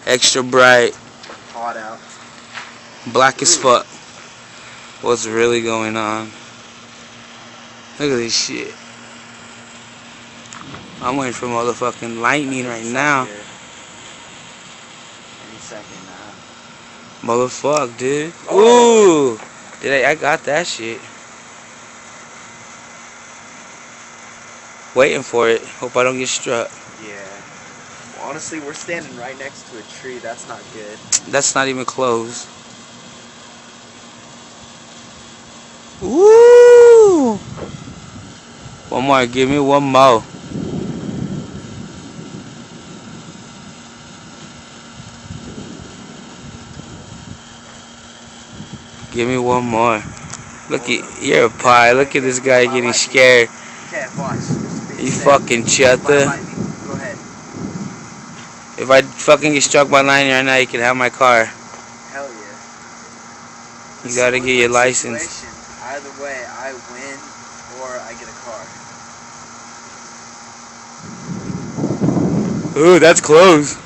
Extra bright. Hot out. Black as fuck. What's really going on? Look at this shit. I'm waiting for motherfucking lightning right now. Any second now. Motherfuck, dude. Ooh! I got that shit. Waiting for it. Hope I don't get struck. Yeah. Well, honestly, we're standing right next to a tree. That's not good. That's not even close. Woo! One more. Give me one more. Give me one more. Look at, you're a pie. Look at this guy getting scared. Okay, watch. You fucking chutta. Go ahead. If I fucking get struck by lightning right now, you can have my car. Hell yeah. You gotta get your license. Either way, I win or I get a car. Ooh, that's close.